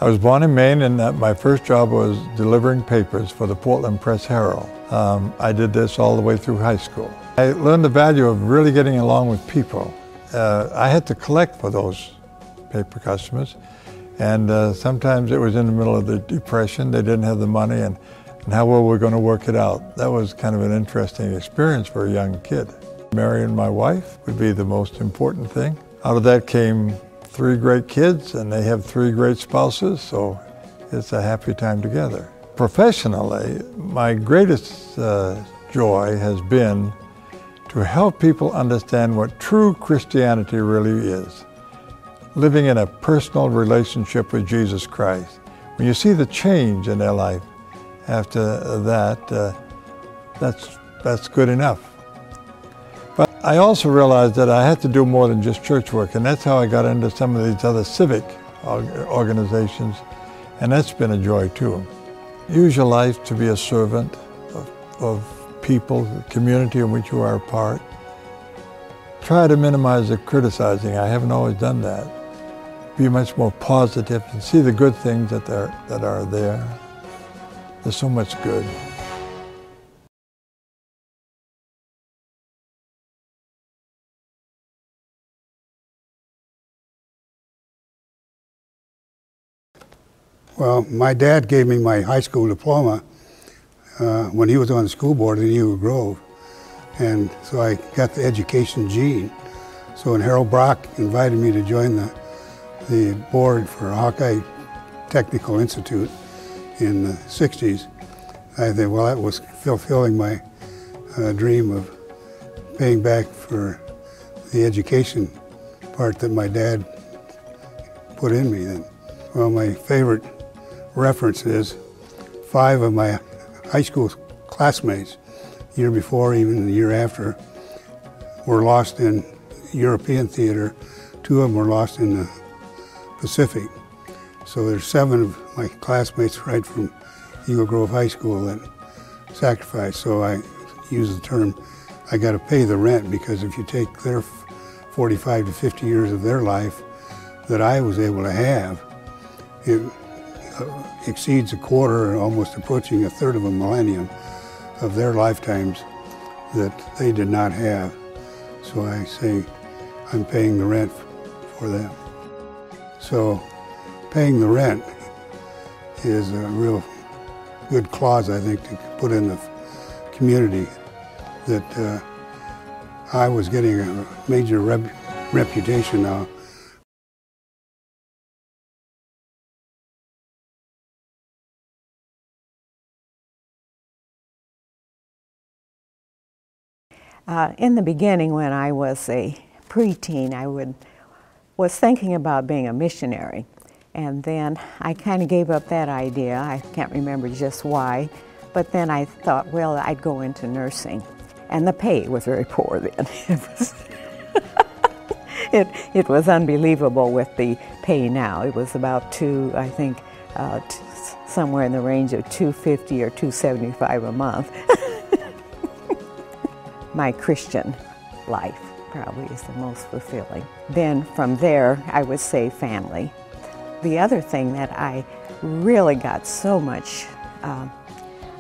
I was born in Maine, and my first job was delivering papers for the Portland Press Herald. I did this all the way through high school. I learned the value of really getting along with people. I had to collect for those paper customers, and sometimes it was in the middle of the Depression. They didn't have the money, and how well we're going to work it out. That was kind of an interesting experience for a young kid. Marrying my wife would be the most important thing. Out of that came 3 great kids, and they have 3 great spouses, so it's a happy time together. Professionally, my greatest joy has been to help people understand what true Christianity really is. Living in a personal relationship with Jesus Christ. When you see the change in their life after that, that's good enough. But I also realized that I had to do more than just church work, and that's how I got into some of these other civic organizations, and that's been a joy too. Use your life to be a servant of people, the community in which you are a part. Try to minimize the criticizing. I haven't always done that. Be much more positive and see the good things that are there. There's so much good. Well, my dad gave me my high school diploma when he was on the school board in Eagle Grove. And so I got the education gene. So when Harold Brock invited me to join the board for Hawkeye Technical Institute in the 60s, I thought, well, that was fulfilling my dream of paying back for the education part that my dad put in me then. Well, my favorite reference is 5 of my high school classmates, the year before, even the year after, were lost in European theater. 2 of them were lost in the Pacific. So there's 7 of my classmates right from Eagle Grove High School that sacrificed. So I use the term, I got to pay the rent, because if you take their 45 to 50 years of their life that I was able to have, it exceeds a quarter, almost approaching a third of a millennium of their lifetimes that they did not have. So I say I'm paying the rent for them. So paying the rent is a real good clause, I think, to put in the community, that I was getting a major reputation now. In the beginning, when I was a preteen, I was thinking about being a missionary. And then I kind of gave up that idea. I can't remember just why. But then I thought, well, I'd go into nursing. And the pay was very poor then. It was unbelievable with the pay now. It was about somewhere in the range of $250 or $275 a month. My Christian life probably is the most fulfilling. Then from there, I would say family. The other thing that I really got so much, I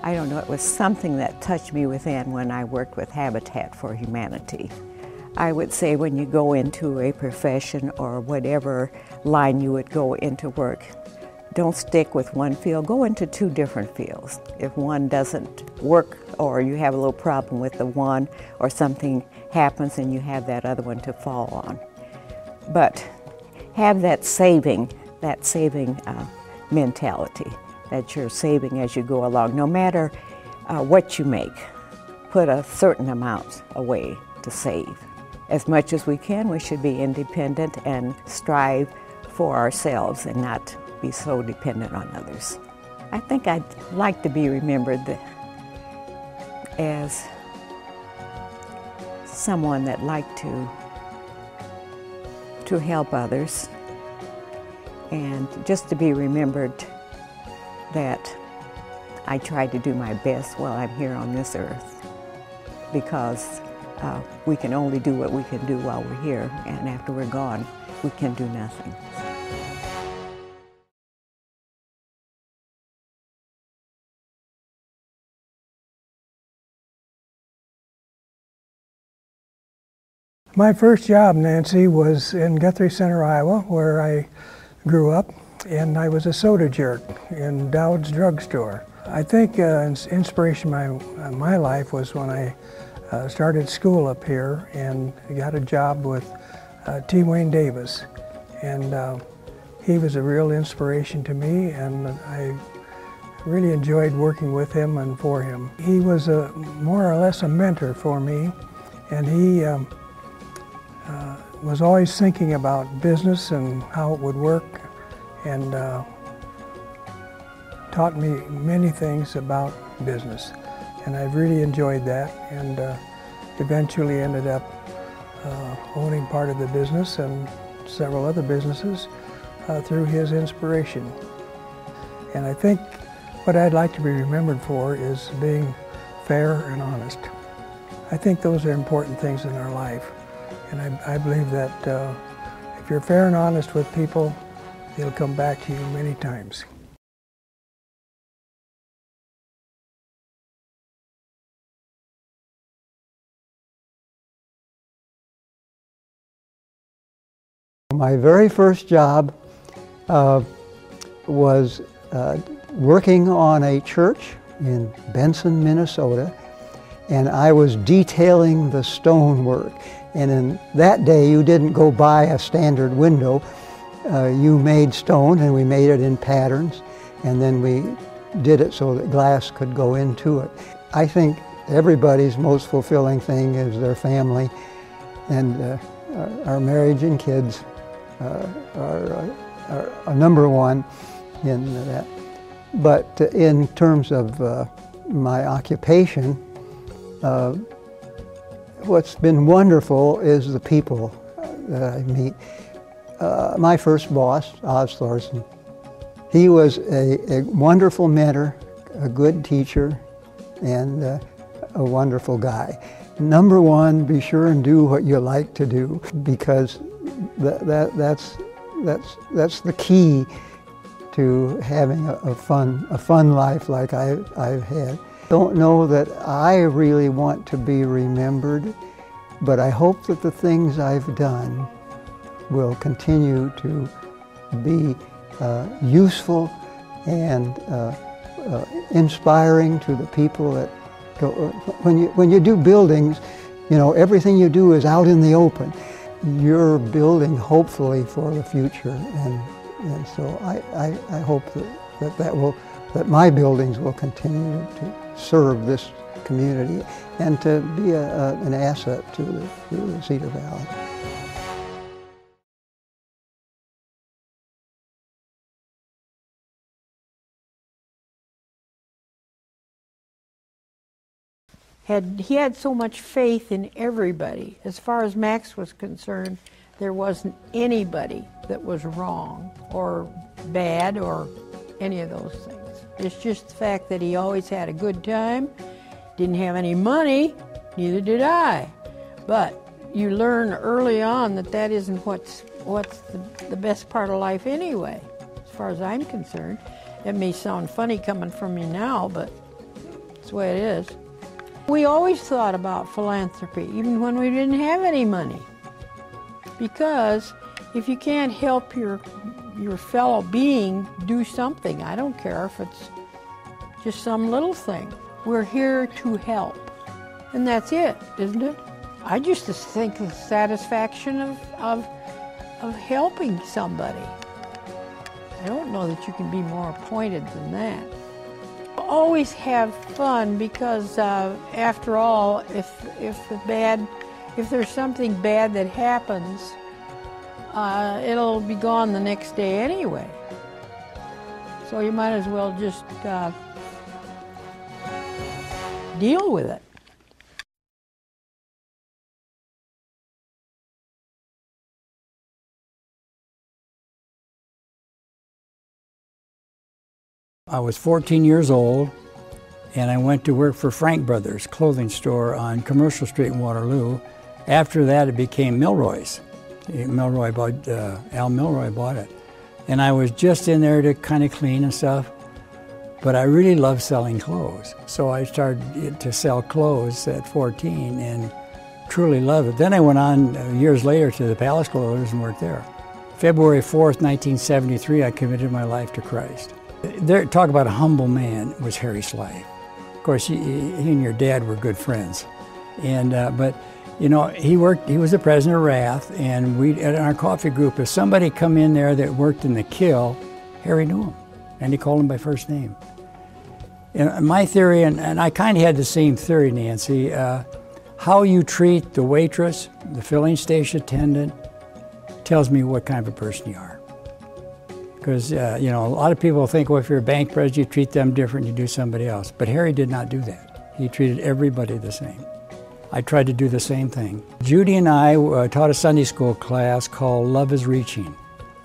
don't know, it was something that touched me within when I worked with Habitat for Humanity. I would say when you go into a profession or whatever line you would go into work, don't stick with one field, go into 2 different fields. If one doesn't work or you have a little problem with the one or something happens and you have that other one to fall on. But have that saving mentality, that you're saving as you go along. No matter what you make, put a certain amount away to save. As much as we can, we should be independent and strive for ourselves and not be so dependent on others. I think I'd like to be remembered as someone that liked to help others, and just to be remembered that I tried to do my best while I'm here on this earth, because we can only do what we can do while we're here, and after we're gone, we can do nothing. My first job, Nancy, was in Guthrie Center, Iowa, where I grew up, and I was a soda jerk in Dowd's drugstore. I think inspiration in my life was when I started school up here and got a job with T. Wayne Davis. And he was a real inspiration to me, and I really enjoyed working with him and for him. He was more or less a mentor for me, and he was always thinking about business and how it would work, and taught me many things about business. And I've really enjoyed that, and eventually ended up owning part of the business and several other businesses through his inspiration. And I think what I'd like to be remembered for is being fair and honest. I think those are important things in our life. And I believe that if you're fair and honest with people, they'll come back to you many times. My very first job was working on a church in Benson, Minnesota, and I was detailing the stonework. And in that day, you didn't go buy a standard window. You made stone, and we made it in patterns, and then we did it so that glass could go into it. I think everybody's most fulfilling thing is their family, and our marriage and kids are number one in that. But in terms of my occupation, what's been wonderful is the people that I meet. My first boss, Oz Thorson, he was a wonderful mentor, a good teacher, and a wonderful guy. Number one, be sure and do what you like to do, because that's the key to having a fun life like I've had. Don't know that I really want to be remembered, but I hope that the things I've done will continue to be useful and inspiring to the people that go. When you do buildings, you know, everything you do is out in the open. You're building hopefully for the future, and so I hope that my buildings will continue to serve this community and to be an asset to the Cedar Valley. He had so much faith in everybody. As far as Max was concerned, there wasn't anybody that was wrong or bad or any of those things. It's just the fact that he always had a good time, didn't have any money, neither did I. But you learn early on that that isn't what's the best part of life anyway, as far as I'm concerned. It may sound funny coming from me now, but it's the way it is. We always thought about philanthropy, even when we didn't have any money. Because if you can't help your fellow being do something, I don't care if it's just some little thing. We're here to help. And that's it, isn't it? I just think the satisfaction of helping somebody. I don't know that you can be more pointed than that. Always have fun, because after all, if there's something bad that happens, it'll be gone the next day anyway. So you might as well just deal with it. I was 14 years old, and I went to work for Frank Brothers clothing store on Commercial Street in Waterloo. After that, it became Milroy's. Al Milroy bought it. And I was just in there to kind of clean and stuff, but I really loved selling clothes. So I started to sell clothes at 14, and truly love it. Then I went on years later to the Palace Clothiers and worked there. February 4th, 1973, I committed my life to Christ. There, talk about a humble man was Harry Sly. Of course, he and your dad were good friends. And, but, you know, he was the president of Wrath, and we, at our coffee group, if somebody come in there that worked in the kill, Harry knew him, and he called him by first name. And my theory, and I kind of had the same theory, Nancy, how you treat the waitress, the filling station attendant, tells me what kind of a person you are. Because, you know, a lot of people think, well, if you're a bank president, you treat them different, you do somebody else. But Harry did not do that. He treated everybody the same. I tried to do the same thing. Judy and I taught a Sunday school class called Love is Reaching.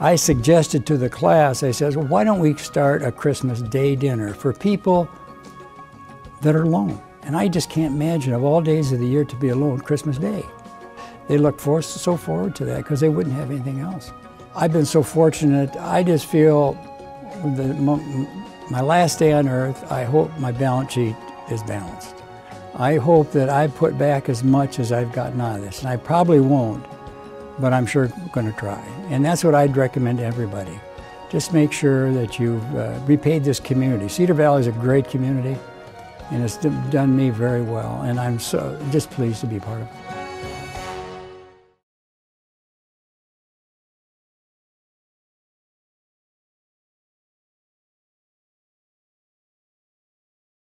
I suggested to the class, I said, well, why don't we start a Christmas Day dinner for people that are alone? And I just can't imagine of all days of the year to be alone Christmas Day. They look so forward to that because they wouldn't have anything else. I've been so fortunate. I just feel that my last day on earth, I hope my balance sheet is balanced. I hope that I put back as much as I've gotten out of this. And I probably won't, but I'm sure going to try. And that's what I'd recommend to everybody. Just make sure that you've repaid this community. Cedar Valley is a great community, and it's done me very well. And I'm so just pleased to be part of it.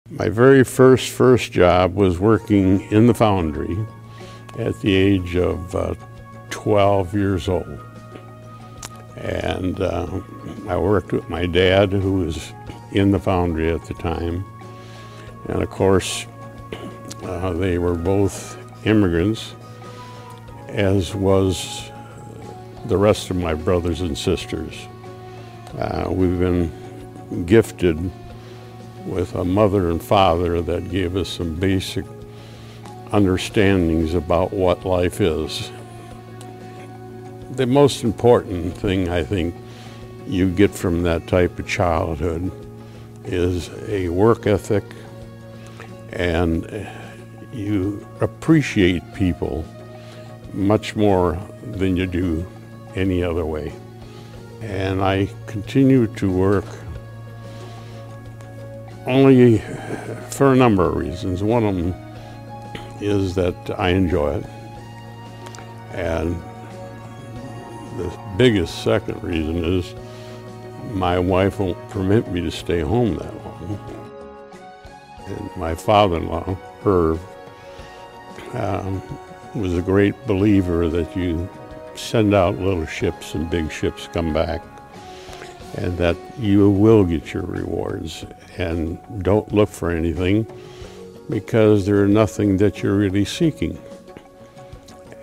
My very first job was working in the foundry at the age of 12 years old. And I worked with my dad, who was in the foundry at the time. And of course, they were both immigrants, as was the rest of my brothers and sisters. We've been gifted with a mother and father that gave us some basic understandings about what life is. The most important thing I think you get from that type of childhood is a work ethic, and you appreciate people much more than you do any other way. And I continue to work only for a number of reasons. One of them is that I enjoy it. And the biggest second reason is my wife won't permit me to stay home that long. And my father-in-law, Herb, was a great believer that you send out little ships and big ships come back, and that you will get your rewards. And don't look for anything, because there's nothing that you're really seeking.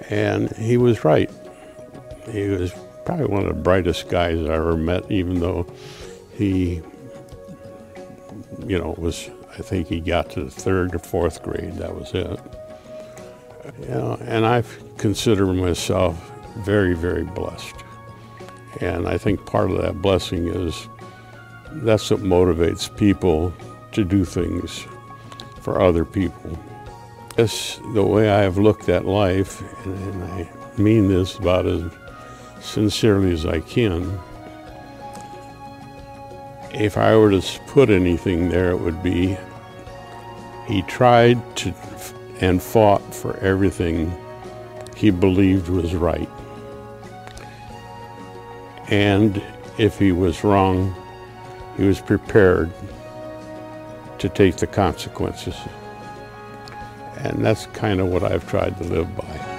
And he was right. He was probably one of the brightest guys I ever met, even though he, you know, I think he got to the 3rd or 4th grade, that was it. You know, and I've considered myself very, very blessed. And I think part of that blessing is that's what motivates people to do things for other people. It's the way I've looked at life, and I mean this about as sincerely as I can. If I were to put anything there, it would be he tried to and fought for everything he believed was right. And if he was wrong, he was prepared to take the consequences. And that's kind of what I've tried to live by.